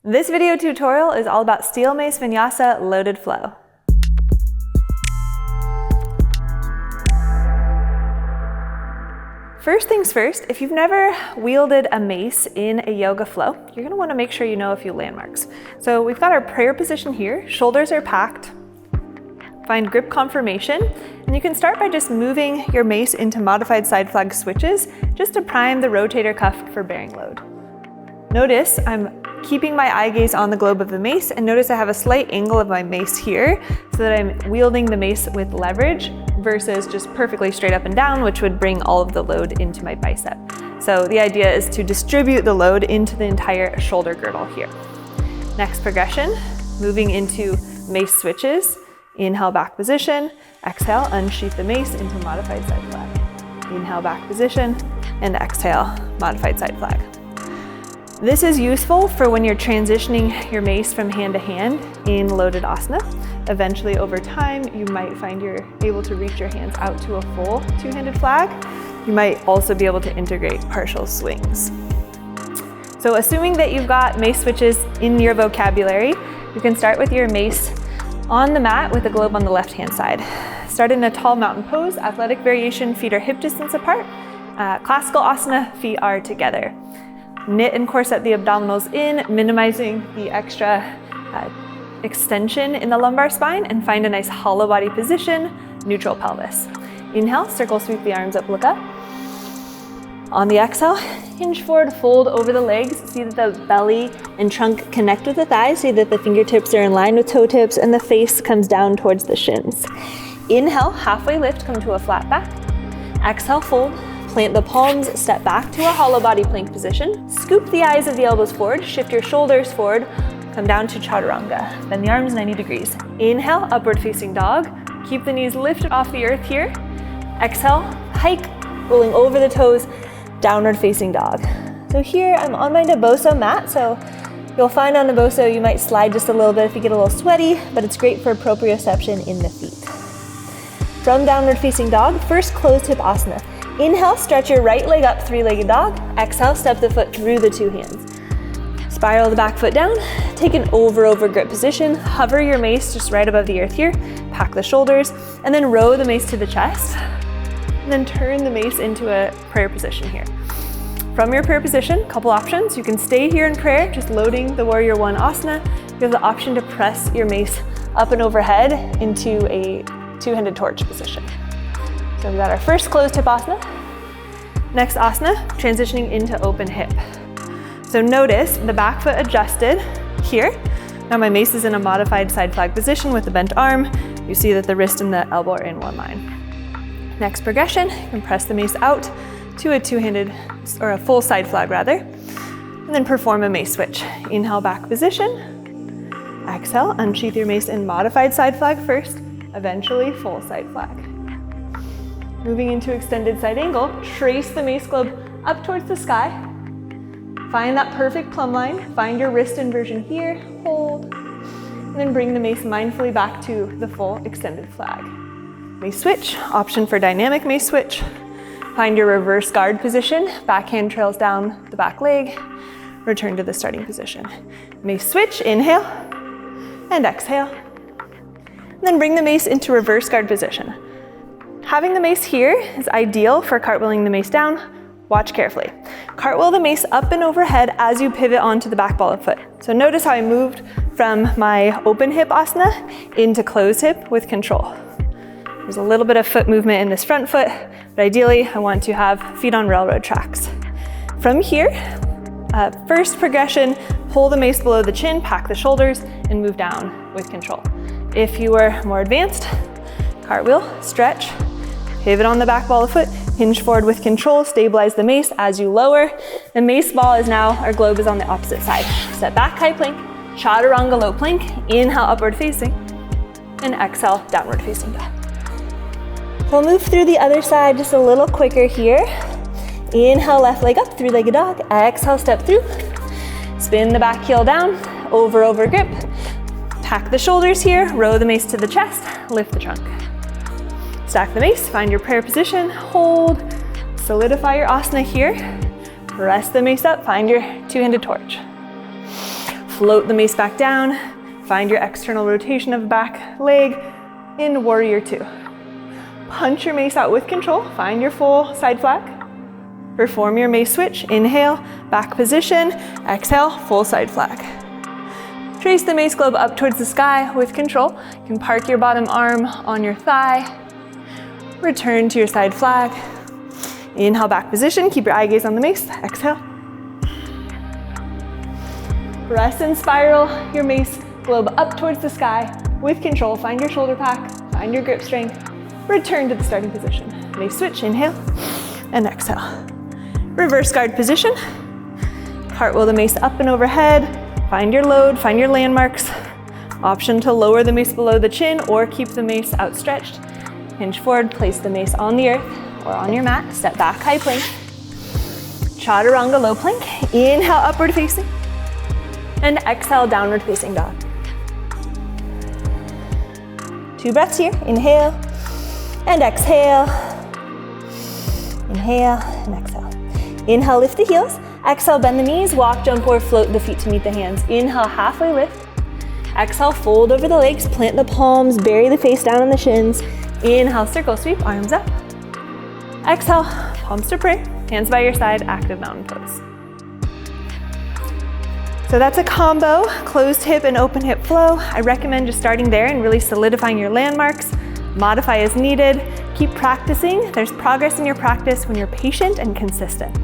This video tutorial is all about steel Mace Vinyasa loaded flow. First things first, if you've never wielded a mace in a yoga flow, you're gonna wanna make sure you know a few landmarks. So we've got our prayer position here, shoulders are packed, find grip confirmation, and you can start by just moving your mace into modified side flag switches just to prime the rotator cuff for bearing load. Notice I'm keeping my eye gaze on the globe of the mace, and notice I have a slight angle of my mace here so that I'm wielding the mace with leverage versus just perfectly straight up and down, which would bring all of the load into my bicep. So the idea is to distribute the load into the entire shoulder girdle here. Next progression, moving into mace switches. Inhale, back position. Exhale, unsheath the mace into modified side flag. Inhale, back position, and exhale, modified side flag. This is useful for when you're transitioning your mace from hand to hand in loaded asana. Eventually, over time, you might find you're able to reach your hands out to a full two-handed flag. You might also be able to integrate partial swings. So assuming that you've got mace switches in your vocabulary, you can start with your mace on the mat with the globe on the left-hand side. Start in a tall mountain pose, athletic variation, feet are hip distance apart. Classical asana, feet are together. Knit and corset the abdominals in, minimizing the extra extension in the lumbar spine, and find a nice hollow body position, neutral pelvis. Inhale, circle sweep the arms up, look up. On the exhale, hinge forward, fold over the legs. See that the belly and trunk connect with the thighs. See that the fingertips are in line with toe tips and the face comes down towards the shins. Inhale, halfway lift, come to a flat back. Exhale, fold. Plant the palms, step back to a hollow body plank position. Scoop the eyes of the elbows forward, shift your shoulders forward, come down to chaturanga. Bend the arms 90 degrees. Inhale, upward facing dog. Keep the knees lifted off the earth here. Exhale, hike, rolling over the toes, downward facing dog. So here I'm on my Naboso mat, so you'll find on Naboso you might slide just a little bit if you get a little sweaty, but it's great for proprioception in the feet. From downward facing dog, first closed hip asana. Inhale, stretch your right leg up, three-legged dog. Exhale, step the foot through the two hands. Spiral the back foot down. Take an over grip position. Hover your mace just right above the earth here. Pack the shoulders, and then row the mace to the chest. And then turn the mace into a prayer position here. From your prayer position, a couple options. You can stay here in prayer, just loading the Warrior One asana. You have the option to press your mace up and overhead into a two-handed torch position. So we've got our first closed hip asana. Next asana, transitioning into open hip. So notice the back foot adjusted here. Now my mace is in a modified side flag position with the bent arm. You see that the wrist and the elbow are in one line. Next progression, you can press the mace out to a two-handed, or a full side flag rather, and then perform a mace switch. Inhale, back position. Exhale, unsheath your mace in modified side flag first, eventually full side flag. Moving into extended side angle, trace the mace globe up towards the sky. Find that perfect plumb line. Find your wrist inversion here, hold, and then bring the mace mindfully back to the full extended flag. Mace switch, option for dynamic mace switch. Find your reverse guard position. Backhand trails down the back leg. Return to the starting position. Mace switch, inhale and exhale. And then bring the mace into reverse guard position. Having the mace here is ideal for cartwheeling the mace down. Watch carefully. Cartwheel the mace up and overhead as you pivot onto the back ball of foot. So notice how I moved from my open hip asana into closed hip with control. There's a little bit of foot movement in this front foot, but ideally I want to have feet on railroad tracks. From here, first progression, pull the mace below the chin, pack the shoulders, and move down with control. If you were more advanced, cartwheel, stretch, pivot on the back ball of foot, hinge forward with control, stabilize the mace as you lower. The mace ball is now, our globe is on the opposite side. Step back, high plank, chaturanga low plank, inhale, upward facing, and exhale, downward facing dog. We'll move through the other side just a little quicker here. Inhale, left leg up, three-legged dog. Exhale, step through. Spin the back heel down, over grip. Pack the shoulders here, row the mace to the chest, lift the trunk. Stack the mace, find your prayer position, hold, solidify your asana here. Rest the mace up, find your two-handed torch. float the mace back down. Find your external rotation of back leg in warrior two. Punch your mace out with control. Find your full side flag. Perform your mace switch. Inhale, back position. Exhale, full side flag. Trace the mace globe up towards the sky with control. You can park your bottom arm on your thigh. Return to your side flag. Inhale, back position. Keep your eye gaze on the mace. Exhale. Press and spiral your mace globe up towards the sky with control. Find your shoulder pack. Find your grip strength. Return to the starting position. Mace switch. Inhale and exhale. Reverse guard position. Cartwheel the mace up and overhead. Find your load, find your landmarks. Option to lower the mace below the chin or keep the mace outstretched. Hinge forward, place the mace on the earth or on your mat. Step back, high plank. Chaturanga, low plank. Inhale, upward facing. And exhale, downward facing dog. 2 breaths here. Inhale and exhale. Inhale and exhale. Inhale, lift the heels. Exhale, bend the knees, walk, jump, or float the feet to meet the hands. Inhale, halfway lift. Exhale, fold over the legs, plant the palms, bury the face down on the shins. Inhale, circle sweep, arms up. Exhale, palms to prayer, hands by your side, active mountain pose. So that's a combo, closed hip and open hip flow. I recommend just starting there and really solidifying your landmarks. Modify as needed. Keep practicing. There's progress in your practice when you're patient and consistent.